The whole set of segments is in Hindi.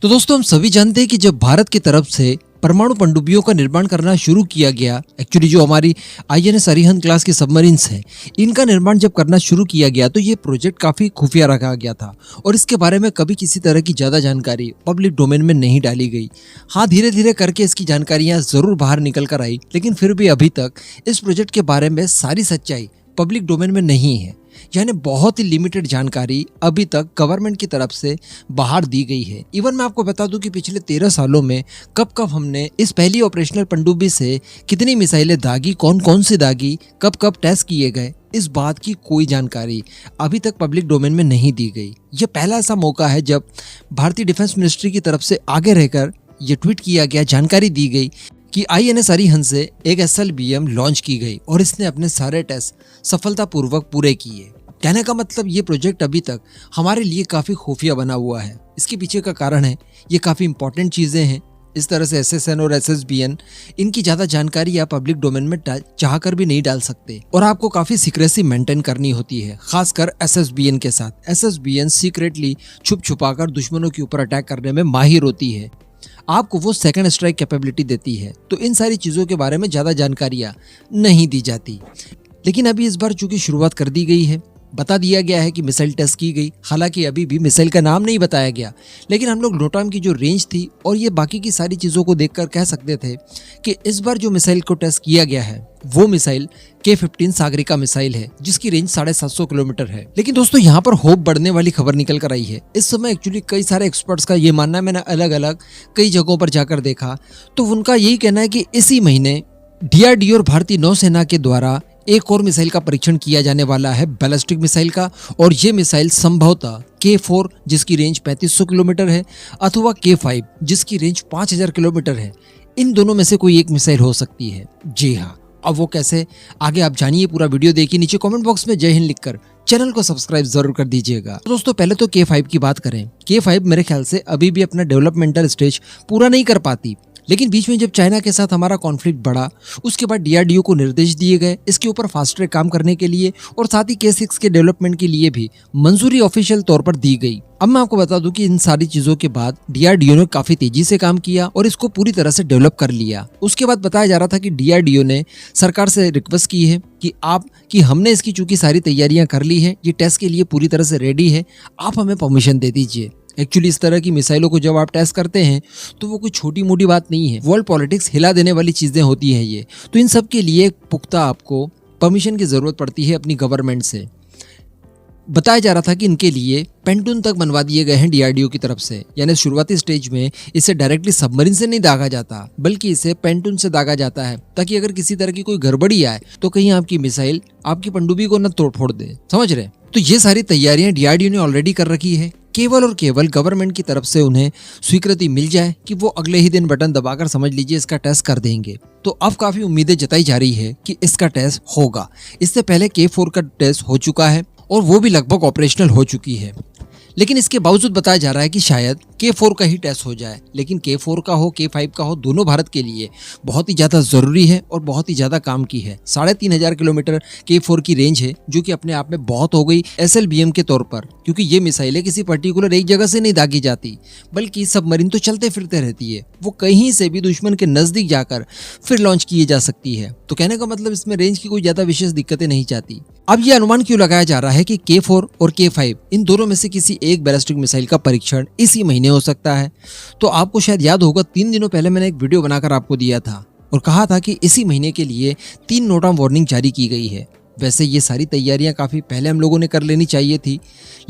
तो दोस्तों हम सभी जानते हैं कि जब भारत की तरफ से परमाणु पनडुब्बियों का निर्माण करना शुरू किया गया, एक्चुअली जो हमारी आईएनएस अरिहंत क्लास की सबमरीन्स हैं, इनका निर्माण जब करना शुरू किया गया तो ये प्रोजेक्ट काफ़ी खुफिया रखा गया था और इसके बारे में कभी किसी तरह की ज़्यादा जानकारी पब्लिक डोमेन में नहीं डाली गई। हाँ, धीरे धीरे करके इसकी जानकारियाँ ज़रूर बाहर निकल कर आई, लेकिन फिर भी अभी तक इस प्रोजेक्ट के बारे में सारी सच्चाई पब्लिक डोमेन में नहीं है। यानी बहुत ही लिमिटेड जानकारी अभी तक गवर्नमेंट की तरफ से बाहर दी गई है। इवन मैं आपको बता दूं कि पिछले 13 सालों में कब कब हमने इस पहली ऑपरेशनल पनडुब्बी से कितनी मिसाइलें दागी, कौन कौन सी दागी, कब कब टेस्ट किए गए, इस बात की कोई जानकारी अभी तक पब्लिक डोमेन में नहीं दी गई। यह पहला ऐसा मौका है जब भारतीय डिफेंस मिनिस्ट्री की तरफ से आगे रहकर यह ट्वीट किया गया, जानकारी दी गई कि आईएनएस अरिहंत से एक एसएलबीएम लॉन्च की गई और इसने अपने सारे टेस्ट सफलतापूर्वक पूरे किए। कहने का मतलब ये प्रोजेक्ट अभी तक हमारे लिए काफ़ी खुफिया बना हुआ है। इसके पीछे का कारण है ये काफ़ी इंपॉर्टेंट चीज़ें हैं। इस तरह से एसएसएन और एसएसबीएन इनकी ज़्यादा जानकारी आप पब्लिक डोमेन में चाहकर भी नहीं डाल सकते और आपको काफ़ी सीक्रेसी मेंटेन करनी होती है, खासकर एसएसबीएन के साथ। एसएसबीएन सीक्रेटली छुप छुपाकर दुश्मनों के ऊपर अटैक करने में माहिर होती है, आपको वो सेकंड स्ट्राइक कैपेबिलिटी देती है। तो इन सारी चीज़ों के बारे में ज़्यादा जानकारियाँ नहीं दी जाती। लेकिन अभी इस बार चूंकि शुरुआत कर दी गई है, बता दिया गया है कि मिसाइल टेस्ट की गई। हालांकि अभी भी मिसाइल का नाम नहीं बताया गया, लेकिन हम लोग नोटाम की जो रेंज थी और ये बाकी की सारी चीज़ों को देखकर कह सकते थे कि इस बार जो मिसाइल को टेस्ट किया गया है वो मिसाइल K-15 सागरिका मिसाइल है, जिसकी रेंज 750 किलोमीटर है। लेकिन दोस्तों यहाँ पर होप बढ़ने वाली खबर निकल कर आई है। इस समय एक्चुअली कई सारे एक्सपर्ट्स का ये मानना है, मैंने अलग अलग कई जगहों पर जाकर देखा तो उनका यही कहना है कि इसी महीने DRDO और भारतीय नौसेना के द्वारा एक और मिसाइल का परीक्षण किया जाने वाला है, बैलिस्टिक मिसाइल का। और ये मिसाइल संभवतः K4 जिसकी रेंज 3500 किलोमीटर है अथवा K5 जिसकी रेंज 5000 किलोमीटर है, इन दोनों में से कोई एक मिसाइल हो सकती है। जी हाँ, अब वो कैसे, आगे आप जानिए। पूरा वीडियो देखिए, नीचे कमेंट बॉक्स में जय हिंद लिखकर चैनल को सब्सक्राइब जरूर कर दीजिएगा। तो दोस्तों पहले तो K5 की बात करें। K5 मेरे ख्याल से अभी भी अपना डेवलपमेंटल स्टेज पूरा नहीं कर पाती, लेकिन बीच में जब चाइना के साथ हमारा कॉन्फ्लिक्ट बढ़ा उसके बाद DRDO को निर्देश दिए गए इसके ऊपर फास्ट ट्रैक काम करने के लिए और साथ ही K6 के डेवलपमेंट के लिए भी मंजूरी ऑफिशियल तौर पर दी गई। अब मैं आपको बता दूं कि इन सारी चीजों के बाद DRDO ने काफी तेजी से काम किया और इसको पूरी तरह से डेवलप कर लिया। उसके बाद बताया जा रहा था कि DRDO ने सरकार से रिक्वेस्ट की है कि हमने इसकी चूंकि सारी तैयारियां कर ली है, ये टेस्ट के लिए पूरी तरह से रेडी है, आप हमें परमिशन दे दीजिए। एक्चुअली इस तरह की मिसाइलों को जब आप टेस्ट करते हैं तो वो कोई छोटी मोटी बात नहीं है, वर्ल्ड पॉलिटिक्स हिला देने वाली चीज़ें होती हैं ये। तो इन सब के लिए पुख्ता आपको परमिशन की ज़रूरत पड़ती है अपनी गवर्नमेंट से। बताया जा रहा था कि इनके लिए पेंटून तक बनवा दिए गए हैं DRDO की तरफ से, यानी शुरुआती स्टेज में इसे डायरेक्टली सबमरीन से नहीं दागा जाता बल्कि इसे पेंटून से दागा जाता है, ताकि अगर किसी तरह की कोई गड़बड़ी आए तो कहीं आपकी मिसाइल आपकी पनडुब्बी को न तोड़ फोड़ दे, समझ रहे। तो ये सारी तैयारियां DRDO ने ऑलरेडी कर रखी है। केवल और केवल गवर्नमेंट की तरफ से उन्हें स्वीकृति मिल जाए कि वो अगले ही दिन बटन दबाकर समझ लीजिए इसका टेस्ट कर देंगे। तो अब काफी उम्मीदें जताई जा रही है कि इसका टेस्ट होगा। इससे पहले K4 का टेस्ट हो चुका है और वो भी लगभग ऑपरेशनल हो चुकी है, लेकिन इसके बावजूद बताया जा रहा है कि शायद K4 का ही टेस्ट हो जाए। लेकिन K4 का हो K5 का हो, दोनों भारत के लिए बहुत ही ज़्यादा ज़रूरी है और बहुत ही ज़्यादा काम की है। 3500 किलोमीटर K4 की रेंज है, जो कि अपने आप में बहुत हो गई SLBM के तौर पर, क्योंकि ये मिसाइलें किसी पर्टिकुलर एक जगह से नहीं दागी जाती बल्कि सबमरीन तो चलते फिरते रहती है, वो कहीं से भी दुश्मन के नज़दीक जाकर फिर लॉन्च किए जा सकती है। तो कहने का मतलब इसमें रेंज की कोई ज़्यादा विशेष दिक्कतें नहीं चाहती। अब ये अनुमान क्यों लगाया जा रहा है कि K4 और K5 इन दोनों में से किसी एक बैलिस्टिक मिसाइल का परीक्षण इसी महीने हो सकता है। तो आपको शायद याद होगा 3 दिनों पहले मैंने एक वीडियो बनाकर आपको दिया था और कहा था कि इसी महीने के लिए 3 नोटाम वार्निंग जारी की गई है। वैसे ये सारी तैयारियां काफ़ी पहले हम लोगों ने कर लेनी चाहिए थी,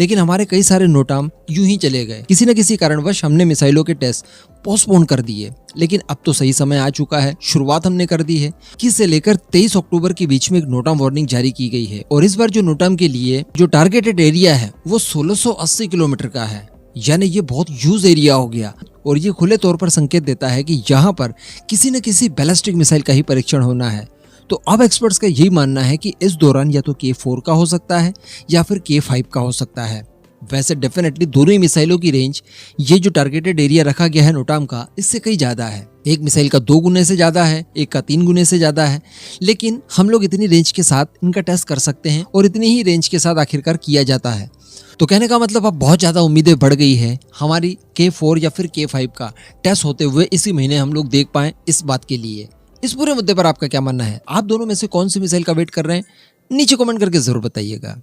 लेकिन हमारे कई सारे नोटाम यूं ही चले गए। किसी न किसी कारणवश हमने मिसाइलों के टेस्ट पोस्टपोन कर दिए, लेकिन अब तो सही समय आ चुका है। शुरुआत हमने कर दी है कि से लेकर 23 अक्टूबर के बीच में एक नोटाम वार्निंग जारी की गई है और इस बार जो नोटाम के लिए जो टारगेटेड एरिया है वो 1680 किलोमीटर का है, यानी ये बहुत ह्यूज एरिया हो गया और ये खुले तौर पर संकेत देता है कि यहाँ पर किसी न किसी बैलिस्टिक मिसाइल का ही परीक्षण होना है। तो अब एक्सपर्ट्स का यही मानना है कि इस दौरान या तो K4 का हो सकता है या फिर K5 का हो सकता है। वैसे डेफिनेटली दोनों ही मिसाइलों की रेंज, ये जो टारगेटेड एरिया रखा गया है नोटाम का, इससे कहीं ज़्यादा है। एक मिसाइल का 2 गुने से ज़्यादा है, एक का 3 गुने से ज़्यादा है, लेकिन हम लोग इतनी रेंज के साथ इनका टेस्ट कर सकते हैं और इतनी ही रेंज के साथ आखिरकार किया जाता है। तो कहने का मतलब अब बहुत ज़्यादा उम्मीदें बढ़ गई है हमारी K4 या फिर K5 का टेस्ट होते हुए इसी महीने हम लोग देख पाएं इस बात के लिए। इस पूरे मुद्दे पर आपका क्या मानना है? आप दोनों में से कौन सी मिसाइल का वेट कर रहे हैं? नीचे कमेंट करके जरूर बताइएगा।